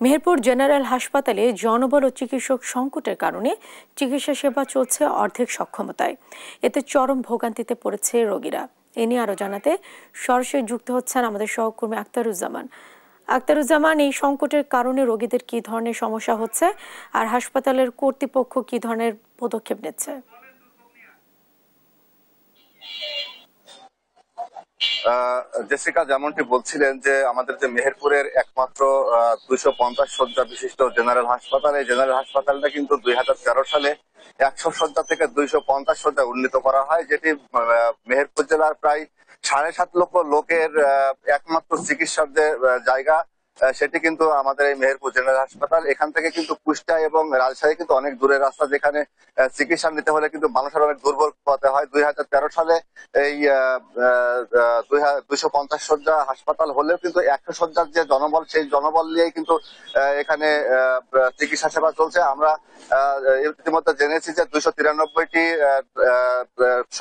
Meherpur general হাসপাতালে জনবল ও চিকিৎসক সংকটের কারণে চিকিৎসা সেবা চলছে অর্ধেক সক্ষমতায়। এতে চরম ভোগান্তিতে পড়েছে রোগীরা। এ নিয়ে আরো জানাতে সরাসরি যুক্ত হচ্ছেন আমাদের সহকর্মী আক্তারুজ্জামান। আক্তারুজ্জামান, এই সংকটের কারণে রোগীদের কি ধরনের সমস্যা হচ্ছে আর হাসপাতালের কর্তৃপক্ষ কি ধরনের পদক্ষেপ নিচ্ছে? জেসিকা, যেমনটি বলছিলেন যে আমাদের যে মেহেরপুরের একমাত্র 250 শয্যা বিশিষ্ট জেনারেল হাসপাতাল, এই জেনারেল হাসপাতালটা কিন্তু 2013 সালে 100 শয্যা থেকে 250 শয্যা উন্নীত করা হয়, যেটি মেহেরপুর জেলার প্রায় 7.5 লক্ষ লোকের একমাত্র চিকিৎসার যে জায়গা, সেটি কিন্তু আমাদের এই মেহেরপুর জেনারেল হাসপাতাল। এখান থেকে কিন্তু কুষ্টিয়া এবং রাজশাহী কিন্তু অনেক দূরের রাস্তা, যেখানে চিকিৎসা নিতে হলে কিন্তু মানুষের অনেক দুর্ভোগ হতে হয়। 2013 সালে এই 250 শয্যা হাসপাতাল হলেও কিন্তু 100 শয্যার যে জনবল, সেই জনবল নিয়েই কিন্তু এখানে চিকিৎসা সেবা চলছে। আমরা ইতিমধ্যে জেনেছি যে 293টি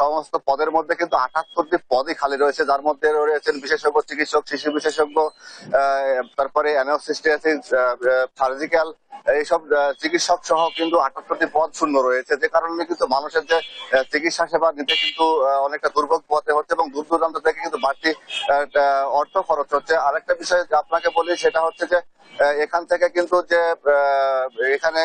সমস্ত পদের মধ্যে কিন্তু 78টি পদই খালি রয়েছে, যার মধ্যে রয়েছেন বিশেষজ্ঞ চিকিৎসক, শিশু বিশেষজ্ঞ, তারপরে অ্যানেস্থেসিস্ট, সার্জিক্যাল, এইসব চিকিৎসক সহ কিন্তু 78টি পদ শূন্য রয়েছে, যে কারণে কিন্তু মানুষের যে চিকিৎসা সেবা নিতে কিন্তু অনেকটা দুর্ভোগ পোহাতে হচ্ছে এবং দূর দূরান্ত থেকে কিন্তু বাড়তি অর্থ খরচ হচ্ছে। আরেকটা বিষয় আপনাকে বলি, সেটা হচ্ছে যে এখান থেকে কিন্তু যে এখানে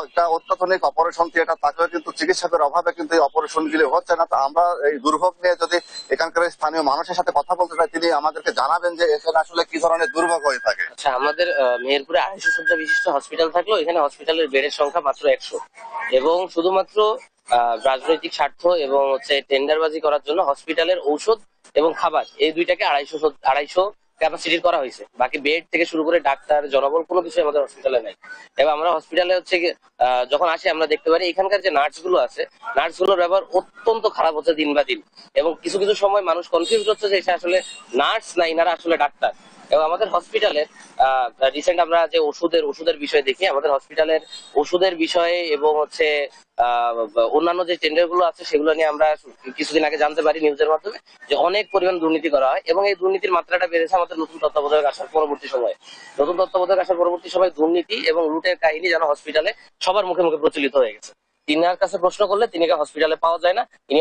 একটা অত্যাধুনিক অপারেশন থিয়েটার থাকলেও কিন্তু চিকিৎসকের অভাবে কিন্তু এই অপারেশন গুলি হচ্ছে না। তো আমরা এই দুর্ভোগ নিয়ে যদি এখানকার স্থানীয় মানুষের সাথে কথা বলতে চাই, তিনি আমাদেরকে জানাবেন যে এখানে আসলে কি ধরনের দুর্ভোগ হয়ে থাকে। আচ্ছা, আমাদের মেহেরপুরে 250 শয্যা বিশিষ্ট হসপিটাল থাকলেও এখানে হসপিটালের বেডের সংখ্যা মাত্র 100 এবং শুধুমাত্র রাজনৈতিক স্বার্থ এবং টেন্ডারবাজি করার জন্য হসপিটালের ঔষধ এবং খাবার এই দুইটাকে 250 ক্যাপাসিটির করা হয়েছে। বাকি বেড থেকে শুরু করে ডাক্তার, জনবল কোনো কিছু আমাদের হসপিটালে নাই। এবং আমরা হসপিটালে যখন আসি আমরা দেখতে পারি এখানকার যে নার্সগুলো আছে, নার্সগুলোর ব্যবহার অত্যন্ত খারাপ হচ্ছে দিন বা দিন। এবং কিছু কিছু সময় মানুষ কনফিউজ হচ্ছে যে এটা আসলে নার্স না, ইনারা আসলে ডাক্তার। এবং আমাদের হসপিটালে রিসেন্ট আমরা যে ওষুধের বিষয় দেখি, আমাদের হসপিটালের ওষুধের বিষয়ে এবং অন্যান্য যে টেন্ডার গুলো আছে সেগুলো নিয়ে আমরা কিছুদিন আগে জানতে পারি নিউজের মাধ্যমে যে অনেক পরিমাণ দুর্নীতি করা হয় এবং এই দুর্নীতির মাত্রাটা বেড়েছে আমাদের নতুন তত্ত্বাবধায়ক আসার পরবর্তী সময়ে। নতুন তত্ত্বাবধায়ক আসার পরবর্তী সময়ে দুর্নীতি এবং লুটের কাহিনী যেন হসপিটালে সবার মুখে মুখে প্রচলিত হয়ে গেছে। তিনার কাছে প্রশ্ন করলে তিনিকে হসপিটালে পাওয়া যায় না। তিনি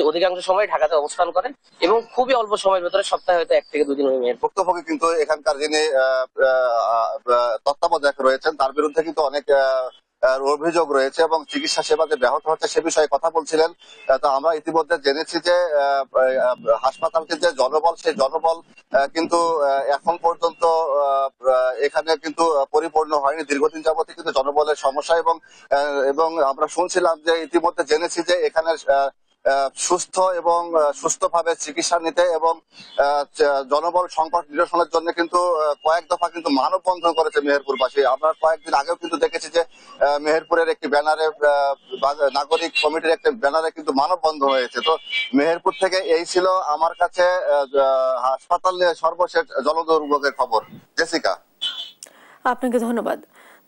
অধিকাংশ সময় ঢাকাতে অবস্থান করেন এবং খুবই অল্প সময়ের ভেতরে সপ্তাহে হয়তো 1 থেকে 2 দিন মেয়ের বক্তব্যকে কিন্তু এখানকার যিনি তত্ত্বাবধায়ক রয়েছেন তার বিরুদ্ধে কিন্তু অনেক অভিযোগ রয়েছে এবং চিকিৎসা সেবা যে ব্যাহত হচ্ছে সে বিষয়ে কথা বলছিলেন। তো আমরা ইতিমধ্যে জেনেছি যে হাসপাতালটির যে জনবল, সেই জনবল কিন্তু এখন পর্যন্ত এখানে কিন্তু পরিপূর্ণ হয়নি। দীর্ঘদিন যাবত কিন্তু জনবলের সমস্যা এবং আমরা শুনছিলাম যে ইতিমধ্যে জেনেছি যে এখানে সুস্থ এবং সুস্থভাবে চিকিৎসা নিতে এবং জনবল সংকট নিরসনের জন্য কিন্তু কয়েক দফা কিন্তু মানববন্ধন করেছে মেহেরপুরবাসী। আমরা কয়েকদিন আগেও কিন্তু দেখেছি যে মেহেরপুরের একটি ব্যানারে, নাগরিক কমিটির একটি ব্যানারে কিন্তু মানববন্ধন হয়েছে। তো মেহেরপুর থেকে এই ছিল আমার কাছে হাসপাতালে সর্বশেষ জনদুর্ভোগের খবর। জেসিকা, আপনাকে ধন্যবাদ।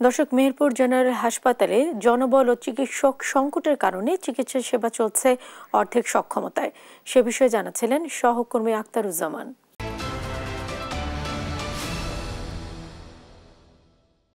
দর্শক, মেহেরপুর জেনারেল হাসপাতালে জনবল ও চিকিৎসক সংকটের কারণে চিকিৎসা সেবা চলছে অর্ধেক সক্ষমতায়। সে বিষয়ে জানাচ্ছিলেন সহকর্মী আক্তারুজ্জামান।